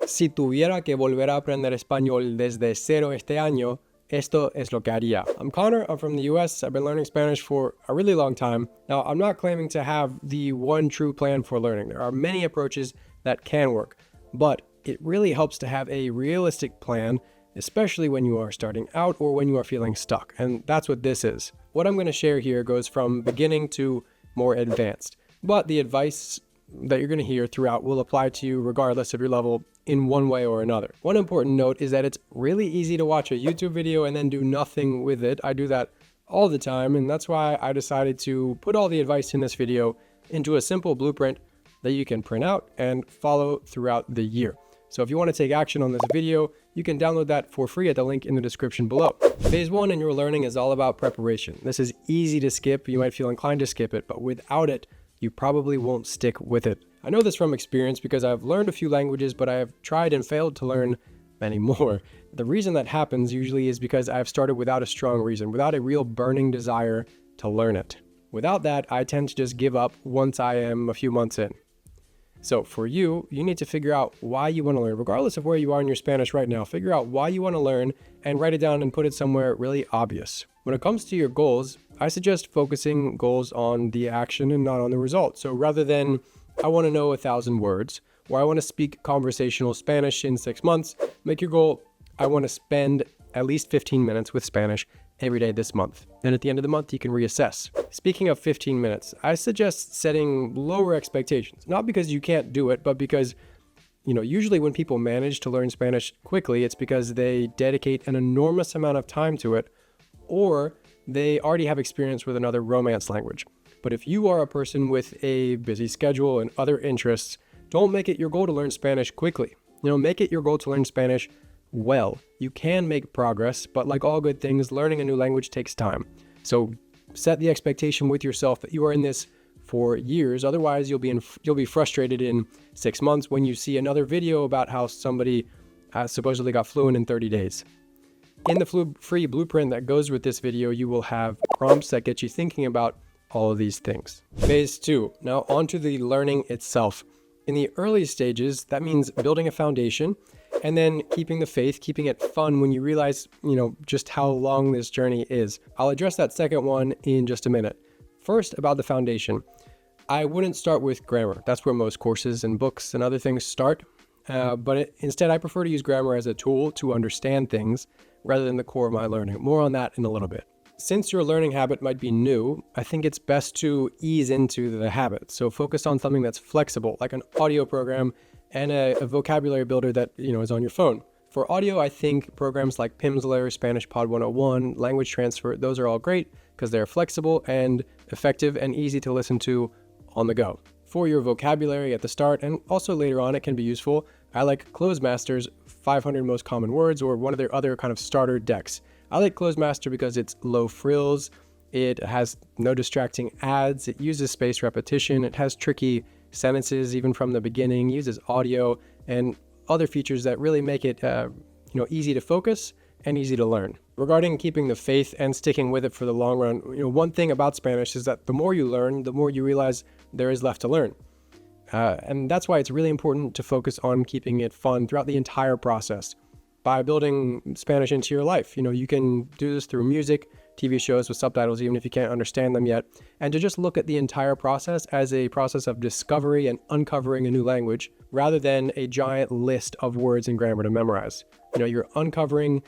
Si tuviera que volver a aprender español desde cero este año, esto es lo que haría. I'm Connor, I'm from the US, I've been learning Spanish for a really long time. Now, I'm not claiming to have the one true plan for learning. There are many approaches that can work, but it really helps to have a realistic plan, especially when you are starting out or when you are feeling stuck. And that's what this is. What I'm going to share here goes from beginning to more advanced, but the advice that you're going to hear throughout will apply to you regardless of your level in one way or another. One important note is that it's really easy to watch a YouTube video and then do nothing with it. I do that all the time, and that's why I decided to put all the advice in this video into a simple blueprint that you can print out and follow throughout the year. So if you want to take action on this video, you can download that for free at the link in the description below. Phase 1 in your learning is all about preparation. This is easy to skip. You might feel inclined to skip it, but without it, you probably won't stick with it. I know this from experience because I've learned a few languages, but I have tried and failed to learn many more. The reason that happens usually is because I've started without a strong reason, without a real burning desire to learn it. Without that, I tend to just give up once I am a few months in. So for you, you need to figure out why you want to learn. Regardless of where you are in your Spanish right now, figure out why you want to learn and write it down and put it somewhere really obvious. When it comes to your goals, I suggest focusing goals on the action and not on the result. So rather than, I want to know 1,000 words, or I want to speak conversational Spanish in 6 months, make your goal, I want to spend at least 15 minutes with Spanish every day this month. And at the end of the month, you can reassess. Speaking of 15 minutes, I suggest setting lower expectations, not because you can't do it, but because, usually when people manage to learn Spanish quickly, it's because they dedicate an enormous amount of time to it, or they already have experience with another Romance language. But if you are a person with a busy schedule and other interests, don't make it your goal to learn Spanish quickly. Make it your goal to learn Spanish well. You can make progress, but like all good things, learning a new language takes time. So set the expectation with yourself that you are in this for years. Otherwise, you'll be frustrated in 6 months when you see another video about how somebody supposedly got fluent in 30 days. In the free blueprint that goes with this video, you will have prompts that get you thinking about all of these things. Phase 2. Now onto the learning itself. In the early stages, that means building a foundation and then keeping the faith, keeping it fun when you realize, just how long this journey is. I'll address that second one in just a minute. First, about the foundation. I wouldn't start with grammar. That's where most courses and books and other things start. Instead, I prefer to use grammar as a tool to understand things rather than the core of my learning. More on that in a little bit. Since your learning habit might be new, I think it's best to ease into the habit. So focus on something that's flexible, like an audio program and a vocabulary builder that is on your phone. For audio, I think programs like Pimsleur, Spanish Pod 101, Language Transfer, those are all great because they're flexible and effective and easy to listen to on the go. For your vocabulary at the start and also later on, it can be useful. I like Closemaster's 500 Most Common Words or one of their other kind of starter decks. I like Closemaster because it's low frills, it has no distracting ads, it uses spaced repetition, it has tricky sentences even from the beginning, uses audio and other features that really make it easy to focus and easy to learn. Regarding keeping the faith and sticking with it for the long run, one thing about Spanish is that the more you learn, the more you realize there is left to learn. And that's why it's really important to focus on keeping it fun throughout the entire process. By building Spanish into your life. You can do this through music, TV shows with subtitles, even if you can't understand them yet, and to just look at the entire process as a process of discovery and uncovering a new language, rather than a giant list of words and grammar to memorize. You're uncovering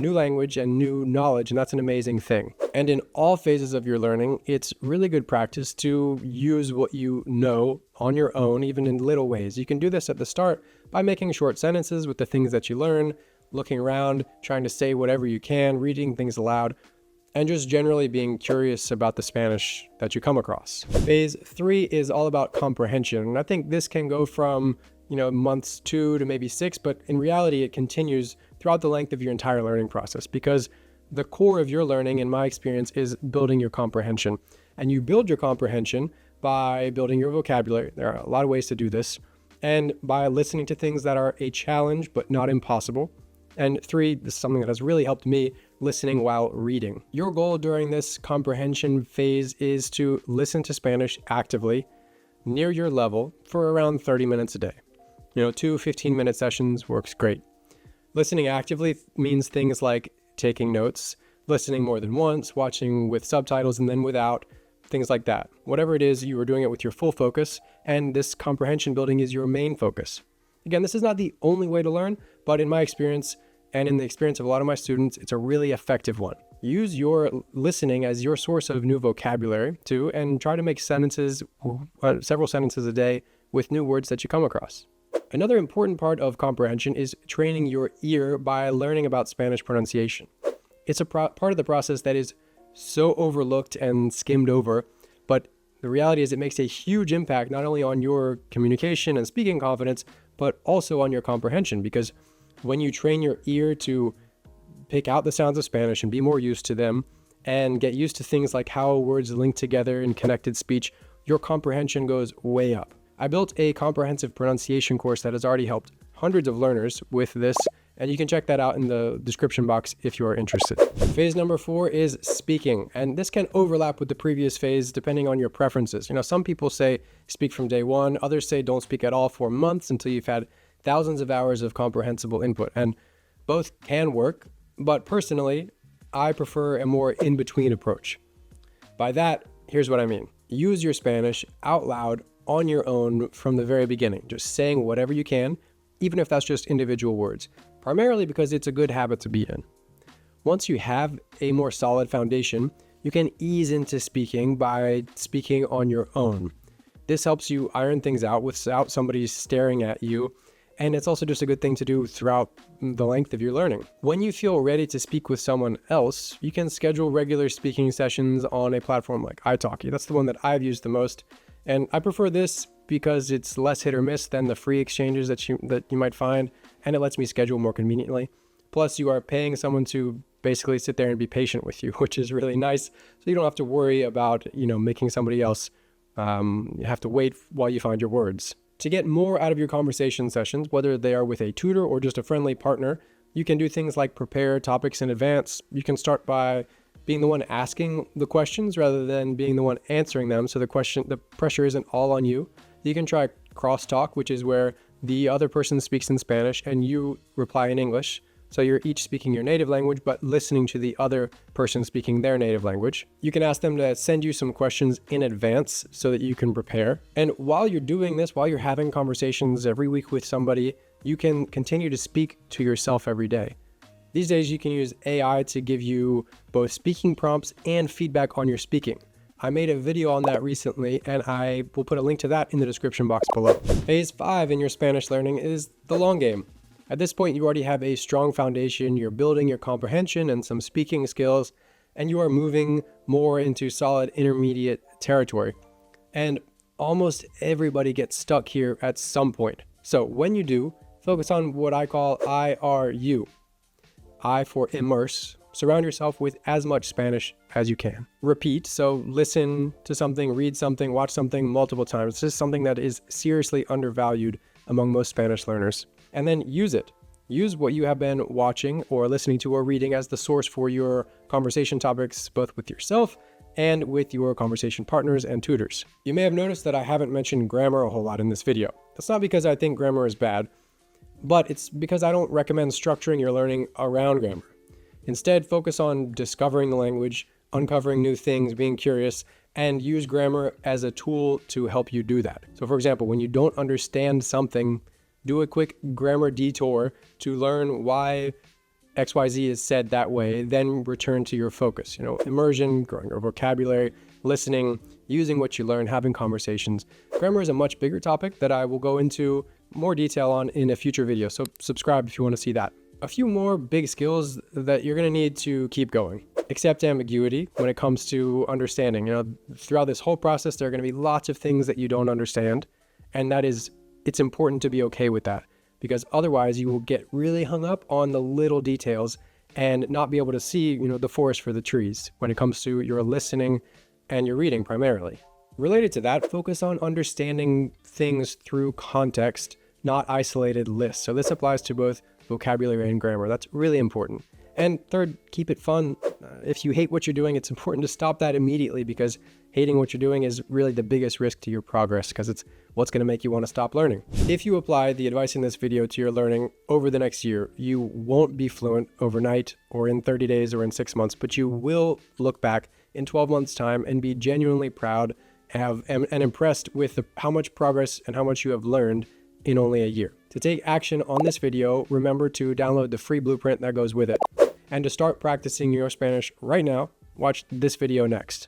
new language and new knowledge, and that's an amazing thing. And in all phases of your learning, it's really good practice to use what you know on your own, even in little ways. You can do this at the start by making short sentences with the things that you learn, looking around, trying to say whatever you can, reading things aloud, and just generally being curious about the Spanish that you come across. Phase 3 is all about comprehension, and I think this can go from months 2 to maybe 6, but in reality it continues throughout the length of your entire learning process because the core of your learning, in my experience, is building your comprehension. And you build your comprehension by building your vocabulary. There are a lot of ways to do this, and by listening to things that are a challenge but not impossible. And 3, this is something that has really helped me, listening while reading. Your goal during this comprehension phase is to listen to Spanish actively near your level for around 30 minutes a day. 2 15-minute sessions works great. Listening actively means things like taking notes, listening more than once, watching with subtitles and then without, things like that. Whatever it is, you are doing it with your full focus, and this comprehension building is your main focus. Again, this is not the only way to learn, but in my experience and in the experience of a lot of my students, it's a really effective one. Use your listening as your source of new vocabulary too, and try to make sentences, several sentences a day with new words that you come across. Another important part of comprehension is training your ear by learning about Spanish pronunciation. It's a part of the process that is so overlooked and skimmed over, but the reality is it makes a huge impact not only on your communication and speaking confidence, but also on your comprehension, because when you train your ear to pick out the sounds of Spanish and be more used to them and get used to things like how words link together in connected speech, your comprehension goes way up. I built a comprehensive pronunciation course that has already helped hundreds of learners with this, and you can check that out in the description box if you are interested. Phase number 4 is speaking, and this can overlap with the previous phase depending on your preferences. Some people say speak from day one, others say don't speak at all for months until you've had thousands of hours of comprehensible input, and both can work, but personally, I prefer a more in-between approach. By that, here's what I mean. Use your Spanish out loud on your own from the very beginning, just saying whatever you can, even if that's just individual words, primarily because it's a good habit to be in. Once you have a more solid foundation, you can ease into speaking by speaking on your own. This helps you iron things out without somebody staring at you, and it's also just a good thing to do throughout the length of your learning. When you feel ready to speak with someone else, you can schedule regular speaking sessions on a platform like italki. That's the one that I've used the most, and I prefer this because it's less hit or miss than the free exchanges that you might find, and it lets me schedule more conveniently. Plus, you are paying someone to basically sit there and be patient with you, which is really nice. So you don't have to worry about, making somebody else you have to wait while you find your words. To get more out of your conversation sessions, whether they are with a tutor or just a friendly partner, you can do things like prepare topics in advance. You can start by being the one asking the questions rather than being the one answering them, so the pressure isn't all on you. You can try crosstalk, which is where the other person speaks in Spanish and you reply in English. So you're each speaking your native language, but listening to the other person speaking their native language. You can ask them to send you some questions in advance so that you can prepare. And while you're doing this, while you're having conversations every week with somebody, you can continue to speak to yourself every day. These days, you can use AI to give you both speaking prompts and feedback on your speaking. I made a video on that recently, and I will put a link to that in the description box below. Phase 5 in your Spanish learning is the long game. At this point, you already have a strong foundation, you're building your comprehension and some speaking skills, and you are moving more into solid intermediate territory. And almost everybody gets stuck here at some point. So when you do, focus on what I call IRU. I for immerse. Surround yourself with as much Spanish as you can. Repeat, so listen to something, read something, watch something multiple times. This is something that is seriously undervalued among most Spanish learners. And then use it. Use what you have been watching or listening to or reading as the source for your conversation topics, both with yourself and with your conversation partners and tutors. You may have noticed that I haven't mentioned grammar a whole lot in this video. That's not because I think grammar is bad, but it's because I don't recommend structuring your learning around grammar. Instead, focus on discovering the language, uncovering new things, being curious, and use grammar as a tool to help you do that. So for example, when you don't understand something, do a quick grammar detour to learn why XYZ is said that way, then return to your focus. Immersion, growing your vocabulary, listening, using what you learn, having conversations. Grammar is a much bigger topic that I will go into more detail on in a future video, so subscribe if you want to see that. A few more big skills that you're going to need to keep going. Accept ambiguity when it comes to understanding. Throughout this whole process, there are going to be lots of things that you don't understand, and it's important to be okay with that, because otherwise you will get really hung up on the little details and not be able to see, the forest for the trees when it comes to your listening and your reading primarily. Related to that, focus on understanding things through context, not isolated lists. So this applies to both vocabulary and grammar. That's really important. And third, keep it fun. If you hate what you're doing, it's important to stop that immediately, because hating what you're doing is really the biggest risk to your progress, because it's what's going to make you want to stop learning. If you apply the advice in this video to your learning over the next year, you won't be fluent overnight or in 30 days or in 6 months, but you will look back in 12 months' time and be genuinely proud and impressed with how much progress and how much you have learned in only a year. To take action on this video, remember to download the free blueprint that goes with it. And to start practicing your Spanish right now, watch this video next.